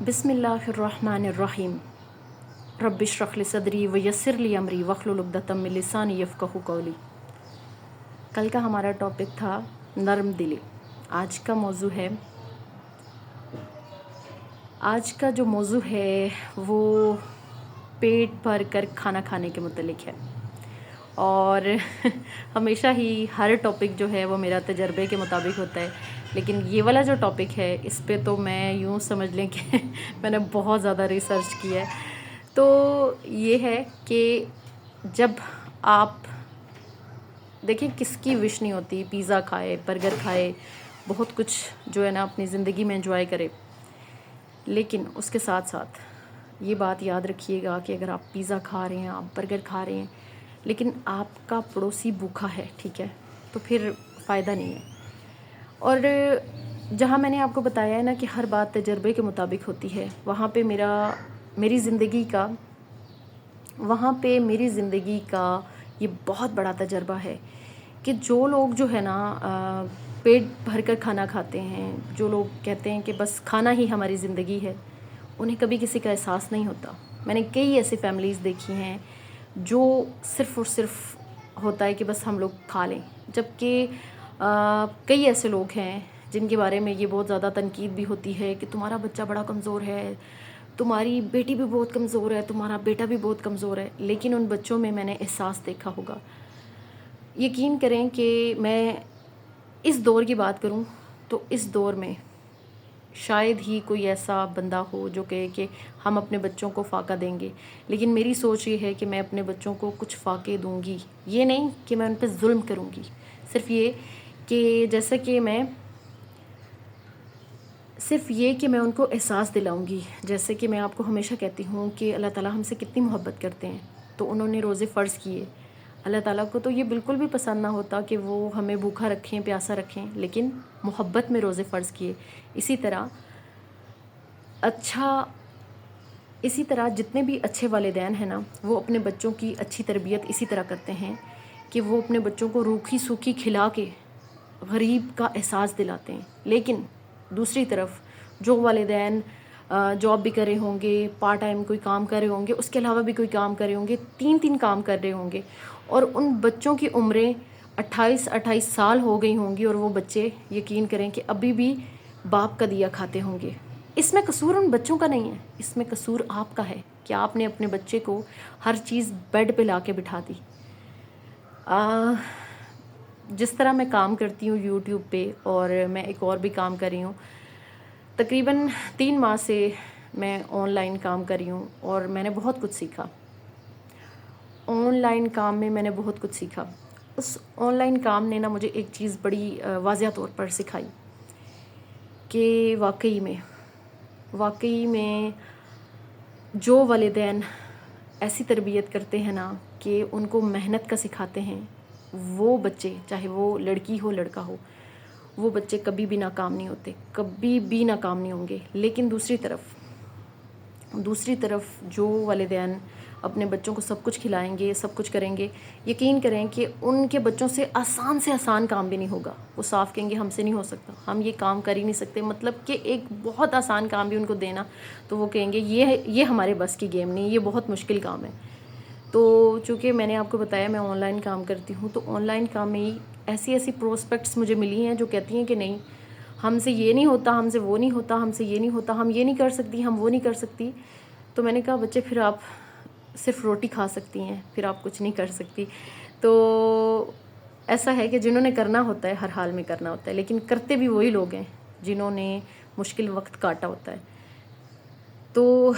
بسم اللہ الرحمن الرحیم رب اشرح لی صدری ویسر لی امری واحلل عقدۃ من لسانی یفقہوا قولی۔ کل کا ہمارا ٹاپک تھا نرم دلی۔ آج کا جو موضوع ہے وہ پیٹ بھر کر کھانا کھانے کے متعلق ہے، اور ہمیشہ ہی ہر ٹاپک جو ہے وہ میرا تجربے کے مطابق ہوتا ہے، لیکن یہ والا جو ٹاپک ہے اس پہ تو میں یوں سمجھ لیں کہ میں نے بہت زیادہ ریسرچ کیا ہے۔ تو یہ ہے کہ جب آپ دیکھیں کس کی وش نہیں ہوتی پیزا کھائے، برگر کھائے، بہت کچھ جو ہے نا اپنی زندگی میں انجوائے کرے، لیکن اس کے ساتھ ساتھ یہ بات یاد رکھیے گا کہ اگر آپ پیزا کھا رہے ہیں، آپ برگر کھا رہے ہیں، لیکن آپ کا پڑوسی بھوکا ہے، ٹھیک ہے، تو پھر فائدہ نہیں ہے۔ اور جہاں میں نے آپ کو بتایا ہے نا کہ ہر بات تجربے کے مطابق ہوتی ہے، وہاں پہ میری زندگی کا یہ بہت بڑا تجربہ ہے کہ جو لوگ جو ہے نا پیٹ بھر کر کھانا کھاتے ہیں، جو لوگ کہتے ہیں کہ بس کھانا ہی ہماری زندگی ہے، انہیں کبھی کسی کا احساس نہیں ہوتا۔ میں نے کئی ایسی فیملیز دیکھی ہیں جو صرف اور صرف ہوتا ہے کہ بس ہم لوگ کھا لیں، جبکہ کئی ایسے لوگ ہیں جن کے بارے میں یہ بہت زیادہ تنقید بھی ہوتی ہے کہ تمہارا بچہ بڑا کمزور ہے، تمہاری بیٹی بھی بہت کمزور ہے، تمہارا بیٹا بھی بہت کمزور ہے، لیکن ان بچوں میں نے احساس دیکھا ہوگا۔ یقین کریں کہ میں اس دور کی بات کروں تو اس دور میں شاید ہی کوئی ایسا بندہ ہو جو کہے کہ ہم اپنے بچوں کو فاقہ دیں گے، لیکن میری سوچ یہ ہے کہ میں اپنے بچوں کو کچھ فاقے دوں گی۔ یہ نہیں کہ میں ان پہ ظلم کروں گی، صرف یہ کہ میں ان کو احساس دلاؤں گی۔ جیسے کہ میں آپ کو ہمیشہ کہتی ہوں کہ اللہ تعالیٰ ہم سے کتنی محبت کرتے ہیں، تو انہوں نے روزے فرض کیے۔ اللہ تعالیٰ کو تو یہ بالکل بھی پسند نہ ہوتا کہ وہ ہمیں بھوکا رکھیں، پیاسا رکھیں، لیکن محبت میں روزے فرض کیے۔ اسی طرح جتنے بھی اچھے والدین ہیں نا، وہ اپنے بچوں کی اچھی تربیت اسی طرح کرتے ہیں کہ وہ اپنے بچوں کو روکھی سوکھی کھلا کے غریب کا احساس دلاتے ہیں۔ لیکن دوسری طرف جو والدین جاب بھی کر رہے ہوں گے، پارٹ ٹائم کوئی کام کر رہے ہوں گے، اس کے علاوہ بھی کوئی کام کر رہے ہوں گے، تین کام کر رہے ہوں گے، اور ان بچوں کی عمریں 28 سال ہو گئی ہوں گی، اور وہ بچے یقین کریں کہ ابھی بھی باپ کا دیا کھاتے ہوں گے۔ اس میں قصور ان بچوں کا نہیں ہے، اس میں قصور آپ کا ہے کہ آپ نے اپنے بچے کو ہر چیز بیڈ پہ لا کے بٹھا دی۔ جس طرح میں کام کرتی ہوں یوٹیوب پہ، اور میں ایک اور بھی کام کر رہی ہوں، تقریباً 3 ماہ سے میں آن لائن کام کر رہی ہوں، اور میں نے بہت کچھ سیکھا۔ آن لائن کام میں میں نے بہت کچھ سیکھا۔ اس آن لائن کام نے نا مجھے ایک چیز بڑی واضح طور پر سکھائی کہ واقعی میں جو والدین ایسی تربیت کرتے ہیں نا کہ ان کو محنت کا سکھاتے ہیں، وہ بچے، چاہے وہ لڑکی ہو لڑکا ہو، وہ بچے کبھی بھی ناکام نہیں ہوتے، کبھی بھی ناکام نہیں ہوں گے۔ لیکن دوسری طرف جو والدین اپنے بچوں کو سب کچھ کھلائیں گے، سب کچھ کریں گے، یقین کریں کہ ان کے بچوں سے آسان کام بھی نہیں ہوگا۔ وہ صاف کہیں گے ہم سے نہیں ہو سکتا، ہم یہ کام کر ہی نہیں سکتے، مطلب کہ ایک بہت آسان کام بھی ان کو دینا تو وہ کہیں گے یہ ہمارے بس کی گیم نہیں، یہ بہت مشکل کام ہے۔ تو چونکہ میں نے آپ کو بتایا میں آن لائن کام کرتی ہوں، تو آن لائن کام میں ایسی پروسپیکٹس مجھے ملی ہیں جو کہتی ہیں کہ نہیں، ہم سے یہ نہیں ہوتا، ہم سے وہ نہیں ہوتا، ہم سے یہ نہیں ہوتا، ہم یہ نہیں کر سکتی، ہم وہ نہیں کر سکتی۔ تو میں نے کہا بچے پھر آپ صرف روٹی کھا سکتی ہیں، پھر آپ کچھ نہیں کر سکتی۔ تو ایسا ہے کہ جنہوں نے کرنا ہوتا ہے ہر حال میں کرنا ہوتا ہے، لیکن کرتے بھی وہی لوگ ہیں جنہوں نے مشکل وقت کاٹا ہوتا ہے۔ تو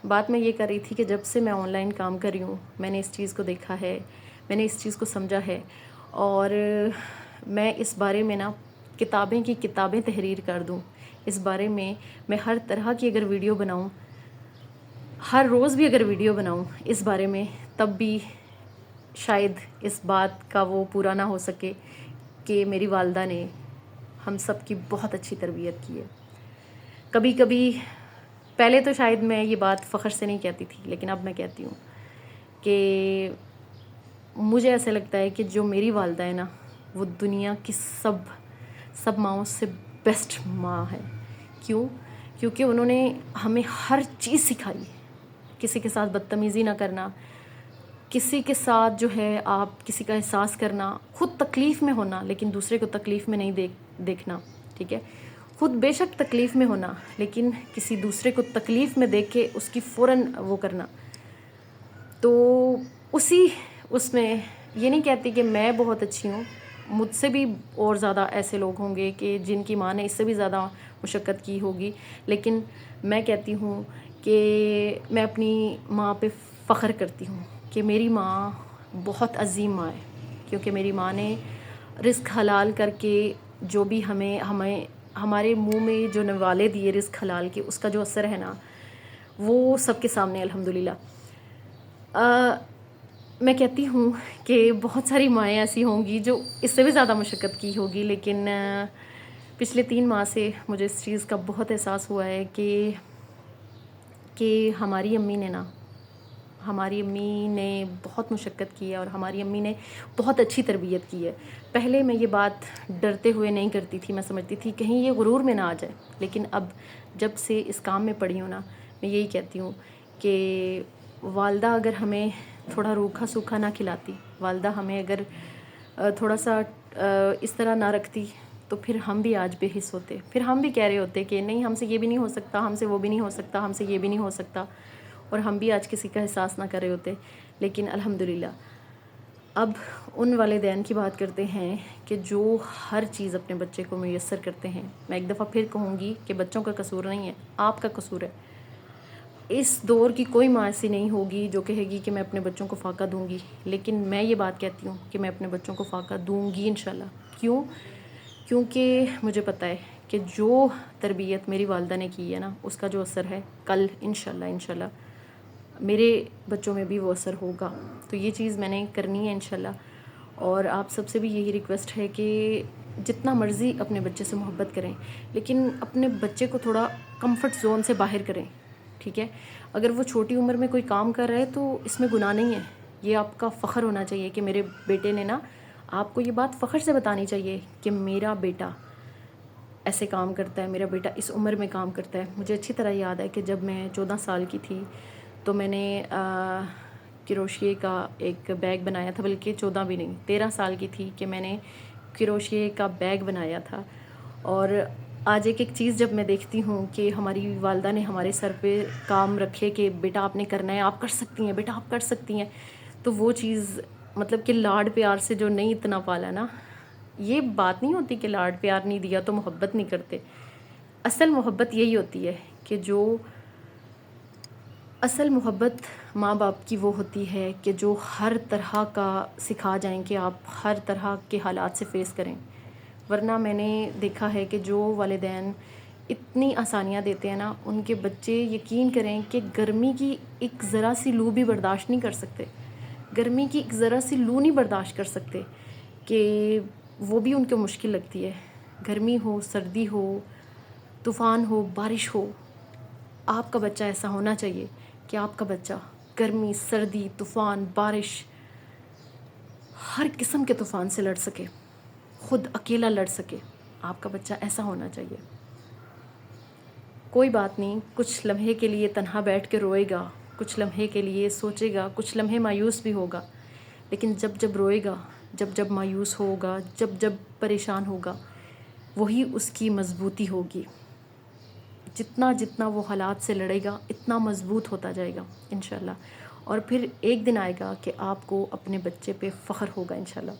بات میں یہ کر رہی تھی کہ جب سے میں آن لائن کام کر رہی ہوں، میں نے اس چیز کو دیکھا ہے، میں نے اس چیز کو سمجھا ہے، اور میں اس بارے میں نا کتابیں تحریر کر دوں، اس بارے میں ہر طرح کی اگر ویڈیو بناؤں، ہر روز بھی اگر ویڈیو بناؤں اس بارے میں، تب بھی شاید اس بات کا وہ پورا نہ ہو سکے کہ میری والدہ نے ہم سب کی بہت اچھی تربیت کی ہے۔ کبھی پہلے تو شاید میں یہ بات فخر سے نہیں کہتی تھی، لیکن اب میں کہتی ہوں کہ مجھے ایسا لگتا ہے کہ جو میری والدہ ہے نا، وہ دنیا کی سب ماؤں سے بیسٹ ماں ہے۔ کیوں؟ کیونکہ انہوں نے ہمیں ہر چیز سکھائی. کسی کے ساتھ بدتمیزی نہ کرنا، کسی کے ساتھ جو ہے آپ کسی کا احساس کرنا، خود تکلیف میں ہونا لیکن دوسرے کو تکلیف میں نہیں دیکھنا. ٹھیک ہے، خود بے شک تکلیف میں ہونا لیکن کسی دوسرے کو تکلیف میں دیکھ کے اس کی فوراً وہ کرنا. تو اس میں یہ نہیں کہتی کہ میں بہت اچھی ہوں، مجھ سے بھی اور زیادہ ایسے لوگ ہوں گے کہ جن کی ماں نے اس سے بھی زیادہ مشقت کی ہوگی، لیکن میں کہتی ہوں کہ میں اپنی ماں پہ فخر کرتی ہوں کہ میری ماں بہت عظیم ماں ہے. کیونکہ میری ماں نے رزق حلال کر کے جو بھی ہمیں ہمارے منہ میں جو نوالے دیے رزق حلال کے، اس کا جو اثر ہے نا وہ سب کے سامنے الحمدللہ. میں کہتی ہوں کہ بہت ساری مائیں ایسی ہوں گی جو اس سے بھی زیادہ مشقت کی ہوگی، لیکن پچھلے 3 ماہ سے مجھے اس چیز کا بہت احساس ہوا ہے کہ ہماری امی نے بہت مشقت کی ہے اور ہماری امی نے بہت اچھی تربیت کی ہے. پہلے میں یہ بات ڈرتے ہوئے نہیں کرتی تھی، میں سمجھتی تھی کہیں یہ غرور میں نہ آ جائے، لیکن اب جب سے اس کام میں پڑی ہوں نا، میں یہی کہتی ہوں کہ والدہ اگر ہمیں تھوڑا روکھا سوکھا نہ کھلاتی، والدہ ہمیں اگر تھوڑا سا اس طرح نہ رکھتی، تو پھر ہم بھی آج بے حس ہوتے، پھر ہم بھی کہہ رہے ہوتے کہ نہیں ہم سے یہ بھی نہیں ہو سکتا، ہم سے وہ بھی نہیں ہو سکتا، ہم سے یہ بھی نہیں ہو سکتا، اور ہم بھی آج کسی کا احساس نہ کر رہے ہوتے. لیکن الحمدللہ اب ان والدین کی بات کرتے ہیں کہ جو ہر چیز اپنے بچے کو میسر کرتے ہیں. میں ایک دفعہ پھر کہوں گی کہ بچوں کا قصور نہیں ہے، آپ کا قصور ہے. اس دور کی کوئی ماں ایسی نہیں ہوگی جو کہے گی کہ میں اپنے بچوں کو فاقہ دوں گی، لیکن میں یہ بات کہتی ہوں کہ میں اپنے بچوں کو فاقہ دوں گی انشاءاللہ. کیونکہ مجھے پتہ ہے کہ جو تربیت میری والدہ نے کی ہے نا، اس کا جو اثر ہے کل انشاءاللہ میرے بچوں میں بھی وہ اثر ہوگا. تو یہ چیز میں نے کرنی ہے انشاءاللہ. اور آپ سب سے بھی یہی ریکویسٹ ہے کہ جتنا مرضی اپنے بچے سے محبت کریں، لیکن اپنے بچے کو تھوڑا کمفرٹ زون سے باہر کریں. ٹھیک ہے، اگر وہ چھوٹی عمر میں کوئی کام کر رہا ہے تو اس میں گناہ نہیں ہے. یہ آپ کا فخر ہونا چاہیے کہ میرے بیٹے نے نا، آپ کو یہ بات فخر سے بتانی چاہیے کہ میرا بیٹا ایسے کام کرتا ہے، میرا بیٹا اس عمر میں کام کرتا ہے. مجھے اچھی طرح یاد ہے کہ جب میں 14 سال کی تھی تو میں نے کروشیے کا ایک بیگ بنایا تھا، بلکہ 14 بھی نہیں 13 سال کی تھی کہ میں نے کروشیے کا بیگ بنایا تھا. اور آج ایک چیز جب میں دیکھتی ہوں کہ ہماری والدہ نے ہمارے سر پہ کام رکھے کہ بیٹا آپ نے کرنا ہے، آپ کر سکتی ہیں، بیٹا آپ کر سکتی ہیں، تو وہ چیز مطلب کہ لاڈ پیار سے جو نہیں اتنا پالا نا، یہ بات نہیں ہوتی کہ لاڈ پیار نہیں دیا تو محبت نہیں کرتے. اصل محبت یہی ہوتی ہے کہ اصل محبت ماں باپ کی وہ ہوتی ہے کہ جو ہر طرح کا سکھا جائیں کہ آپ ہر طرح کے حالات سے فیس کریں. ورنہ میں نے دیکھا ہے کہ جو والدین اتنی آسانیاں دیتے ہیں نا، ان کے بچے یقین کریں کہ گرمی کی ایک ذرا سی لو بھی برداشت نہیں کر سکتے، گرمی کی ایک ذرا سی لو نہیں برداشت کر سکتے، کہ وہ بھی ان کو مشکل لگتی ہے. گرمی ہو، سردی ہو، طوفان ہو، بارش ہو، آپ کا بچہ ایسا ہونا چاہیے کہ آپ کا بچہ گرمی، سردی، طوفان، بارش، ہر قسم کے طوفان سے لڑ سکے، خود اکیلا لڑ سکے. آپ کا بچہ ایسا ہونا چاہیے. کوئی بات نہیں، کچھ لمحے کے لیے تنہا بیٹھ کے روئے گا، کچھ لمحے کے لیے سوچے گا، کچھ لمحے مایوس بھی ہوگا، لیکن جب روئے گا، جب مایوس ہوگا، جب پریشان ہوگا، وہی اس کی مضبوطی ہوگی. جتنا وہ حالات سے لڑے گا اتنا مضبوط ہوتا جائے گا انشاءاللہ. اور پھر ایک دن آئے گا کہ آپ کو اپنے بچے پہ فخر ہوگا انشاءاللہ.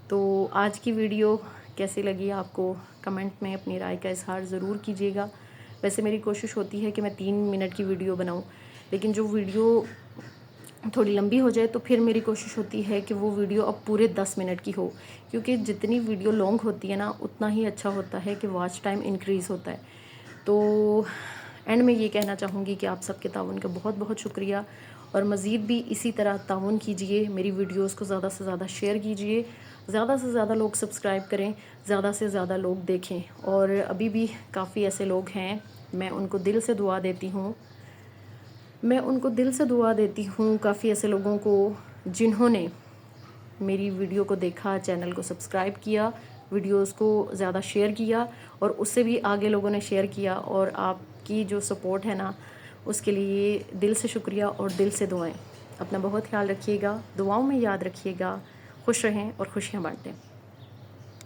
تو آج کی ویڈیو کیسی لگی آپ کو، کمنٹ میں اپنی رائے کا اظہار ضرور کیجیے گا. ویسے میری کوشش ہوتی ہے کہ میں 3 منٹ کی ویڈیو بناؤں، لیکن جو ویڈیو تھوڑی لمبی ہو جائے تو پھر میری کوشش ہوتی ہے کہ وہ ویڈیو اب پورے 10 منٹ کی ہو، کیونکہ جتنی ویڈیو لانگ ہوتی ہے نا اتنا ہی اچھا ہوتا ہے کہ واچ ٹائم انکریز ہوتا ہے. تو اینڈ میں یہ کہنا چاہوں گی کہ آپ سب کے تعاون کا بہت بہت شکریہ، اور مزید بھی اسی طرح تعاون کیجئے، میری ویڈیوز کو زیادہ سے زیادہ شیئر کیجئے، زیادہ سے زیادہ لوگ سبسکرائب کریں، زیادہ سے زیادہ لوگ دیکھیں. اور ابھی بھی کافی ایسے لوگ ہیں، میں ان کو دل سے دعا دیتی ہوں، کافی ایسے لوگوں کو جنہوں نے میری ویڈیو کو دیکھا، چینل کو سبسکرائب کیا، ویڈیوز کو زیادہ شیئر کیا، اور اس سے بھی آگے لوگوں نے شیئر کیا، اور آپ کی جو سپورٹ ہے نا اس کے لیے دل سے شکریہ اور دل سے دعائیں. اپنا بہت خیال رکھیے گا, دعاؤں میں یاد رکھیے گا. خوش رہیں اور خوشیاں بانٹیں.